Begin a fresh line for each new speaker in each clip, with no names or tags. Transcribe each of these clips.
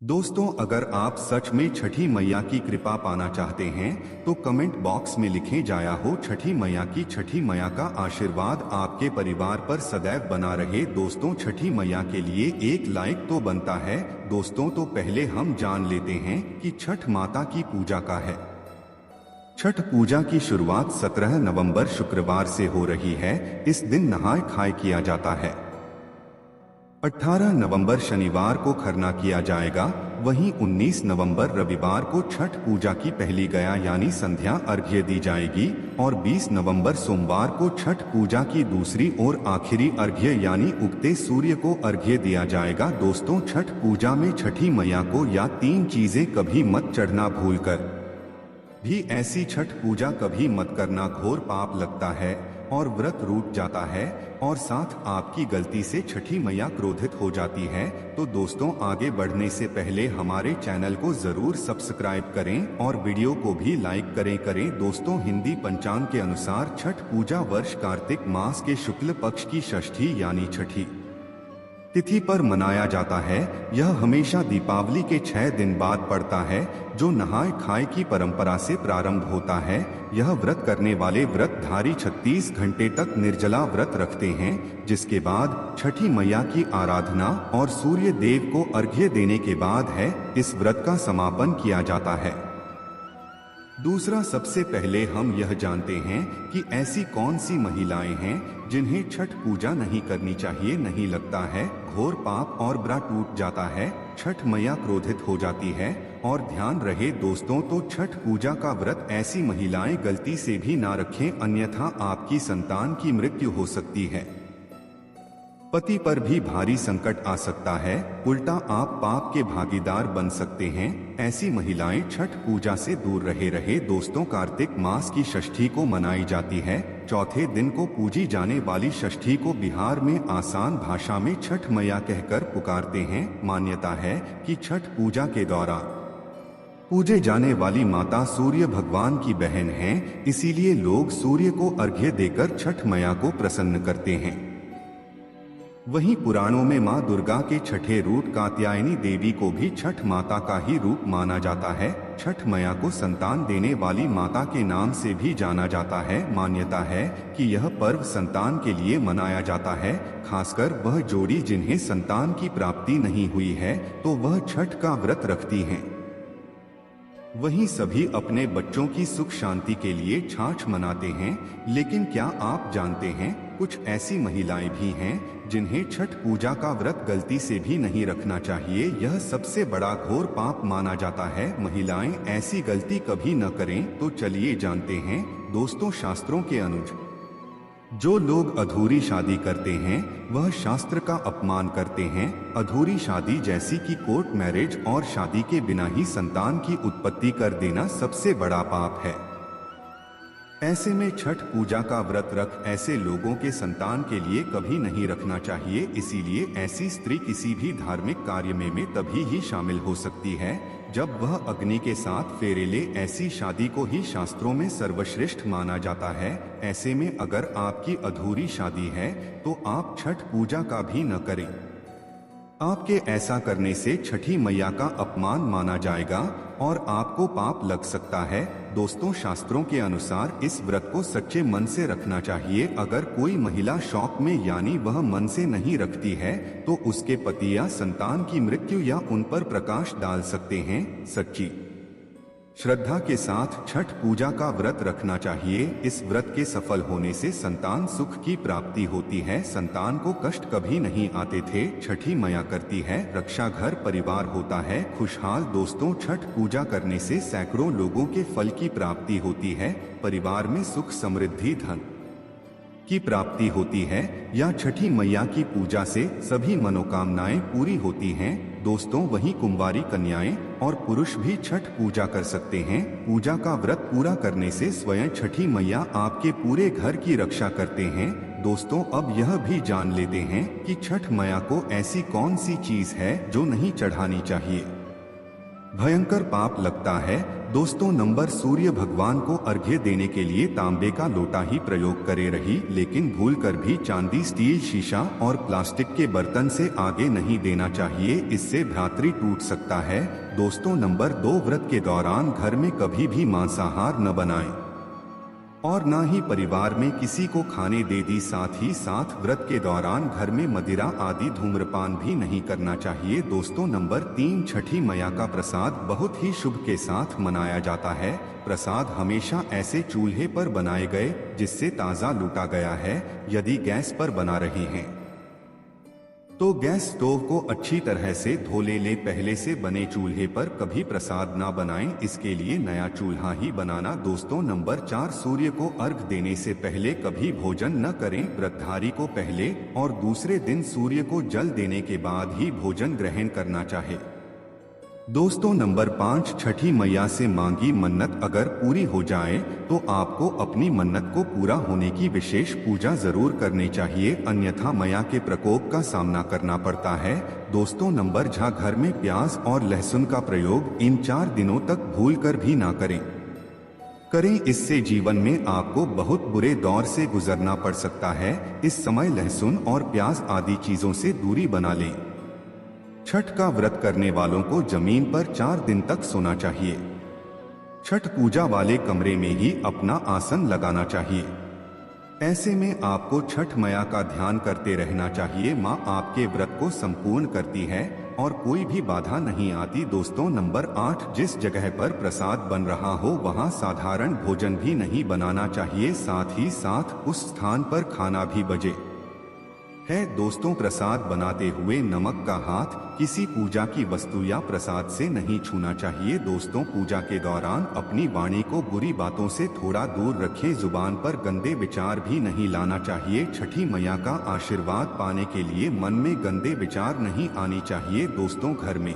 दोस्तों, अगर आप सच में छठी मैया की कृपा पाना चाहते हैं तो कमेंट बॉक्स में लिखें जाया हो छठी मैया की। छठी मैया का आशीर्वाद आपके परिवार पर सदैव बना रहे। दोस्तों, छठी मैया के लिए एक लाइक तो बनता है। दोस्तों, तो पहले हम जान लेते हैं कि छठ माता की पूजा का है। छठ पूजा की शुरुआत 17 नवंबर शुक्रवार से हो रही है। इस दिन नहाय खाए किया जाता है। 18 नवंबर शनिवार को खरना किया जाएगा। वहीं 19 नवंबर रविवार को छठ पूजा की पहली गया यानी संध्या अर्घ्य दी जाएगी और 20 नवंबर सोमवार को छठ पूजा की दूसरी और आखिरी अर्घ्य यानी उगते सूर्य को अर्घ्य दिया जाएगा। दोस्तों, छठ पूजा में छठी मैया को या 3 चीजें कभी मत चढ़ना भूलकर भी ऐसी छठ पूजा कभी मत करना। घोर पाप लगता है और व्रत रूठ जाता है और साथ आपकी गलती से छठी मैया क्रोधित हो जाती है। तो दोस्तों, आगे बढ़ने से पहले हमारे चैनल को जरूर सब्सक्राइब करें और वीडियो को भी लाइक करें। दोस्तों, हिंदी पंचांग के अनुसार छठ पूजा वर्ष कार्तिक मास के शुक्ल पक्ष की षष्ठी यानी छठी तिथि पर मनाया जाता है। यह हमेशा दीपावली के 6 दिन बाद पड़ता है, जो नहाय खाए की परंपरा से प्रारंभ होता है। यह व्रत करने वाले व्रतधारी 36 घंटे तक निर्जला व्रत रखते हैं, जिसके बाद छठी मैया की आराधना और सूर्य देव को अर्घ्य देने के बाद है इस व्रत का समापन किया जाता है। दूसरा, सबसे पहले हम यह जानते हैं कि ऐसी कौन सी महिलाएं हैं जिन्हें छठ पूजा नहीं करनी चाहिए। नहीं लगता है घोर पाप और व्रत टूट जाता है, छठ मैया क्रोधित हो जाती है। और ध्यान रहे दोस्तों, तो छठ पूजा का व्रत ऐसी महिलाएं गलती से भी ना रखें, अन्यथा आपकी संतान की मृत्यु हो सकती है। पति पर भी भारी संकट आ सकता है, उल्टा आप पाप के भागीदार बन सकते हैं। ऐसी महिलाएं छठ पूजा से दूर रहे। दोस्तों, कार्तिक मास की षष्ठी को मनाई जाती है। चौथे दिन को पूजी जाने वाली षष्ठी को बिहार में आसान भाषा में छठ मैया कहकर पुकारते हैं। मान्यता है कि छठ पूजा के दौरान पूजे जाने वाली माता सूर्य भगवान की बहन हैं, इसीलिए लोग सूर्य को अर्घ्य देकर छठ मैया को प्रसन्न करते हैं। वहीं पुराणों में मां दुर्गा के छठे रूप कात्यायनी देवी को भी छठ माता का ही रूप माना जाता है। छठ मैया को संतान देने वाली माता के नाम से भी जाना जाता है। मान्यता है कि यह पर्व संतान के लिए मनाया जाता है, खासकर वह जोड़ी जिन्हें संतान की प्राप्ति नहीं हुई है तो वह छठ का व्रत रखती हैं। वहीं सभी अपने बच्चों की सुख शांति के लिए छाछ मनाते हैं। लेकिन क्या आप जानते हैं, कुछ ऐसी महिलाएं भी हैं जिन्हें छठ पूजा का व्रत गलती से भी नहीं रखना चाहिए। यह सबसे बड़ा घोर पाप माना जाता है। महिलाएं ऐसी गलती कभी न करें। तो चलिए जानते हैं दोस्तों, शास्त्रों के अनुसार जो लोग अधूरी शादी करते हैं वह शास्त्र का अपमान करते हैं। अधूरी शादी जैसी कि कोर्ट मैरिज और शादी के बिना ही संतान की उत्पत्ति कर देना सबसे बड़ा पाप है। ऐसे में छठ पूजा का व्रत रख ऐसे लोगों के संतान के लिए कभी नहीं रखना चाहिए। इसीलिए ऐसी स्त्री किसी भी धार्मिक कार्य में तभी ही शामिल हो सकती है जब वह अग्नि के साथ फेरे ले। ऐसी शादी को ही शास्त्रों में सर्वश्रेष्ठ माना जाता है। ऐसे में अगर आपकी अधूरी शादी है तो आप छठ पूजा का भी न करें। आपके ऐसा करने से छठी मैया का अपमान माना जाएगा और आपको पाप लग सकता है। दोस्तों, शास्त्रों के अनुसार इस व्रत को सच्चे मन से रखना चाहिए। अगर कोई महिला शौक में यानी वह मन से नहीं रखती है तो उसके पति या संतान की मृत्यु या उन पर प्रकाश डाल सकते हैं। सच्ची श्रद्धा के साथ छठ पूजा का व्रत रखना चाहिए। इस व्रत के सफल होने से संतान सुख की प्राप्ति होती है। संतान को कष्ट कभी नहीं आते थे। छठी मैया करती है रक्षा, घर परिवार होता है खुशहाल। दोस्तों, छठ पूजा करने से सैकड़ों लोगों के फल की प्राप्ति होती है। परिवार में सुख समृद्धि धन की प्राप्ति होती है। या छठी मैया की पूजा से सभी मनोकामनाएं पूरी होती हैं। दोस्तों, वहीं कुंवारी कन्याएं और पुरुष भी छठ पूजा कर सकते हैं। पूजा का व्रत पूरा करने से स्वयं छठी मैया आपके पूरे घर की रक्षा करते हैं। दोस्तों, अब यह भी जान लेते हैं कि छठ मैया को ऐसी कौन सी चीज है जो नहीं चढ़ानी चाहिए। भयंकर पाप लगता है। दोस्तों नंबर सूर्य भगवान को अर्घ्य देने के लिए तांबे का लोटा ही प्रयोग करे रही, लेकिन भूलकर भी चांदी, स्टील, शीशा और प्लास्टिक के बर्तन से आगे नहीं देना चाहिए, इससे भ्रातृ टूट सकता है। दोस्तों नंबर 2, व्रत के दौरान घर में कभी भी मांसाहार न बनाएं और ना ही परिवार में किसी को खाने दे दी। साथ ही साथ व्रत के दौरान घर में मदिरा आदि धूम्रपान भी नहीं करना चाहिए। दोस्तों नंबर 3, छठी मैया का प्रसाद बहुत ही शुभ के साथ मनाया जाता है। प्रसाद हमेशा ऐसे चूल्हे पर बनाए गए जिससे ताज़ा लूटा गया है। यदि गैस पर बना रही हैं तो गैस स्टोव को अच्छी तरह से धो लें। पहले से बने चूल्हे पर कभी प्रसाद ना बनाएं, इसके लिए नया चूल्हा ही बनाना। दोस्तों नंबर 4, सूर्य को अर्घ देने से पहले कभी भोजन न करें। व्रतधारी को पहले और दूसरे दिन सूर्य को जल देने के बाद ही भोजन ग्रहण करना चाहिए। दोस्तों नंबर 5, छठी मैया से मांगी मन्नत अगर पूरी हो जाए तो आपको अपनी मन्नत को पूरा होने की विशेष पूजा जरूर करनी चाहिए, अन्यथा मैया के प्रकोप का सामना करना पड़ता है। दोस्तों नंबर 6, घर में प्याज और लहसुन का प्रयोग इन 4 दिनों तक भूलकर भी ना करें, इससे जीवन में आपको बहुत बुरे दौर से गुजरना पड़ सकता है। इस समय लहसुन और प्याज आदि चीजों से दूरी बना लें। छठ का व्रत करने वालों को जमीन पर 4 दिन तक सोना चाहिए। छठ पूजा वाले कमरे में ही अपना आसन लगाना चाहिए। ऐसे में आपको छठ मैया का ध्यान करते रहना चाहिए। माँ आपके व्रत को संपूर्ण करती है और कोई भी बाधा नहीं आती। दोस्तों नंबर 8, जिस जगह पर प्रसाद बन रहा हो वहाँ साधारण भोजन भी नहीं बनाना चाहिए, साथ ही साथ उस स्थान पर खाना भी बचे है। दोस्तों प्रसाद बनाते हुए नमक का हाथ किसी पूजा की वस्तु या प्रसाद से नहीं छूना चाहिए। दोस्तों पूजा के दौरान अपनी वाणी को बुरी बातों से थोड़ा दूर रखें, जुबान पर गंदे विचार भी नहीं लाना चाहिए। छठी मैया का आशीर्वाद पाने के लिए मन में गंदे विचार नहीं आनी चाहिए। दोस्तों घर में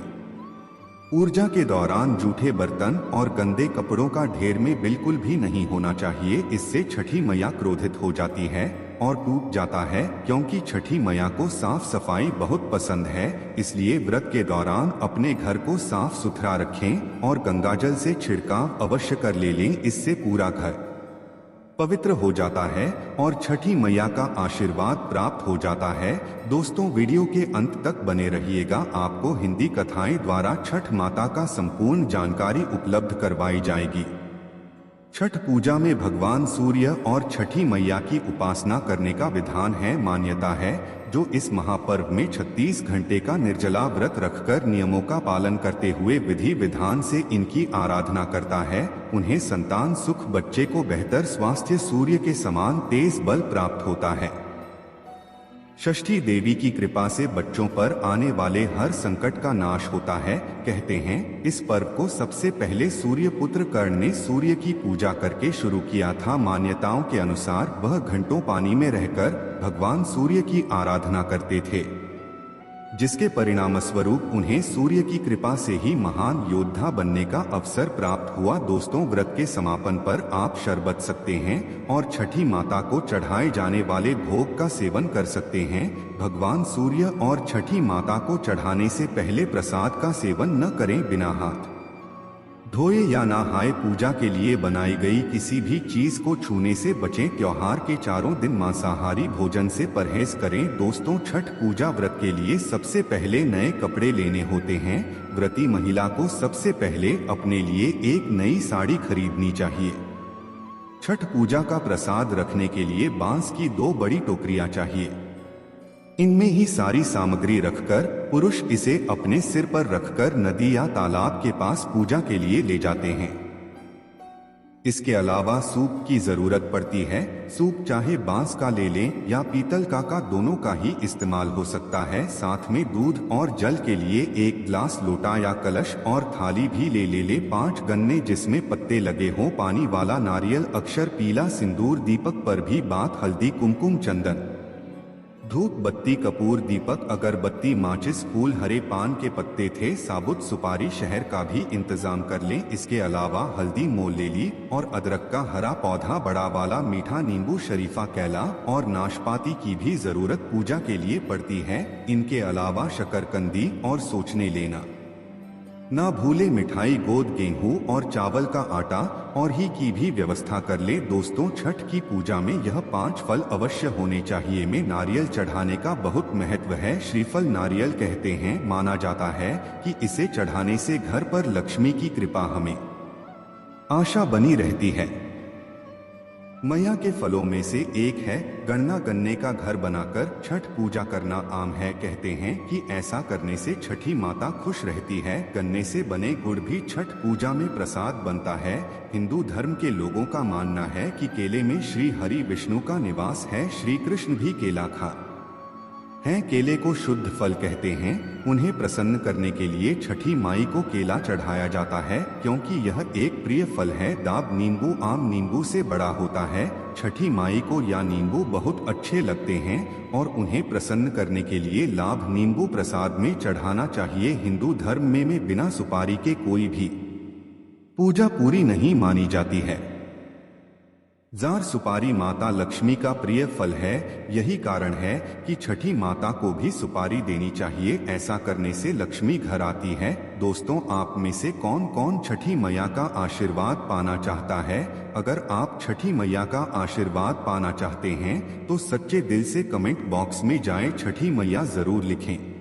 ऊर्जा के दौरान जूठे बर्तन और गंदे कपड़ों का ढेर में बिल्कुल भी नहीं होना चाहिए, इससे छठी मैया क्रोधित हो जाती है और टूट जाता है। क्योंकि छठी मैया को साफ सफाई बहुत पसंद है, इसलिए व्रत के दौरान अपने घर को साफ सुथरा रखें और गंगाजल से छिड़काव अवश्य कर लें, इससे पूरा घर पवित्र हो जाता है और छठी मैया का आशीर्वाद प्राप्त हो जाता है। दोस्तों वीडियो के अंत तक बने रहिएगा, आपको हिंदी कथाएं द्वारा छठ माता का संपूर्ण जानकारी उपलब्ध करवाई जाएगी। छठ पूजा में भगवान सूर्य और छठी मैया की उपासना करने का विधान है। मान्यता है जो इस महापर्व में 36 घंटे का निर्जला व्रत रखकर नियमों का पालन करते हुए विधि विधान से इनकी आराधना करता है, उन्हें संतान सुख, बच्चे को बेहतर स्वास्थ्य, सूर्य के समान तेज बल प्राप्त होता है। षष्ठी देवी की कृपा से बच्चों पर आने वाले हर संकट का नाश होता है। कहते हैं इस पर्व को सबसे पहले सूर्य पुत्र कर्ण ने सूर्य की पूजा करके शुरू किया था। मान्यताओं के अनुसार वह घंटों पानी में रहकर भगवान सूर्य की आराधना करते थे, जिसके परिणाम स्वरूप उन्हें सूर्य की कृपा से ही महान योद्धा बनने का अवसर प्राप्त हुआ। दोस्तों व्रत के समापन पर आप शरबत सकते हैं और छठी माता को चढ़ाए जाने वाले भोग का सेवन कर सकते हैं। भगवान सूर्य और छठी माता को चढ़ाने से पहले प्रसाद का सेवन न करें, बिना हाथ धोए या नहाए पूजा के लिए बनाई गई किसी भी चीज को छूने से बचें। त्योहार के 4 दिन मांसाहारी भोजन से परहेज करें। दोस्तों छठ पूजा व्रत के लिए सबसे पहले नए कपड़े लेने होते हैं। व्रती महिला को सबसे पहले अपने लिए एक नई साड़ी खरीदनी चाहिए। छठ पूजा का प्रसाद रखने के लिए बांस की 2 बड़ी टोकरियां चाहिए, इनमें ही सारी सामग्री रखकर पुरुष इसे अपने सिर पर रखकर नदी या तालाब के पास पूजा के लिए ले जाते हैं। इसके अलावा सूप की जरूरत पड़ती है। सूप चाहे बांस का ले लें या पीतल का दोनों का ही इस्तेमाल हो सकता है। साथ में दूध और जल के लिए 1 गिलास, लोटा या कलश और थाली भी ले ले। 5 गन्ने जिसमें पत्ते लगे हों, पानी वाला नारियल, अक्षर, पीला सिंदूर, दीपक पर भी बात, हल्दी, कुमकुम, चंदन, धूप बत्ती, कपूर, दीपक, अगरबत्ती, माचिस, फूल, हरे पान के पत्ते थे, साबुत सुपारी, शहर का भी इंतजाम कर लें। इसके अलावा हल्दी मोल ले ली और अदरक का हरा पौधा, बड़ा वाला, मीठा नींबू, शरीफा, केला और नाशपाती की भी जरूरत पूजा के लिए पड़ती है। इनके अलावा शकरकंदी और सोचने लेना। ना भूले मिठाई, गोद, गेहूं और चावल का आटा और ही की भी व्यवस्था कर ले। दोस्तों, छठ की पूजा में यह 5 फल अवश्य होने चाहिए। में नारियल चढ़ाने का बहुत महत्व है। श्रीफल नारियल कहते हैं, माना जाता है कि इसे चढ़ाने से घर पर लक्ष्मी की कृपा हमें आशा बनी रहती है। मैया के फलों में से एक है गन्ना। गन्ने का घर बनाकर छठ पूजा करना आम है। कहते हैं कि ऐसा करने से छठी माता खुश रहती है। गन्ने से बने गुड़ भी छठ पूजा में प्रसाद बनता है। हिंदू धर्म के लोगों का मानना है कि केले में श्री हरि विष्णु का निवास है। श्री कृष्ण भी केला खा हैं। केले को शुद्ध फल कहते हैं। उन्हें प्रसन्न करने के लिए छठी माई को केला चढ़ाया जाता है, क्योंकि यह एक प्रिय फल है। दाब नींबू आम नींबू से बड़ा होता है। छठी माई को या नींबू बहुत अच्छे लगते हैं और उन्हें प्रसन्न करने के लिए लाभ नींबू प्रसाद में चढ़ाना चाहिए। हिंदू धर्म में बिना सुपारी के कोई भी पूजा पूरी नहीं मानी जाती है। जार सुपारी माता लक्ष्मी का प्रिय फल है। यही कारण है कि छठी माता को भी सुपारी देनी चाहिए। ऐसा करने से लक्ष्मी घर आती है। दोस्तों, आप में से कौन कौन छठी मैया का आशीर्वाद पाना चाहता है? अगर आप छठी मैया का आशीर्वाद पाना चाहते हैं तो सच्चे दिल से कमेंट बॉक्स में जाएं, छठी मैया जरूर लिखें।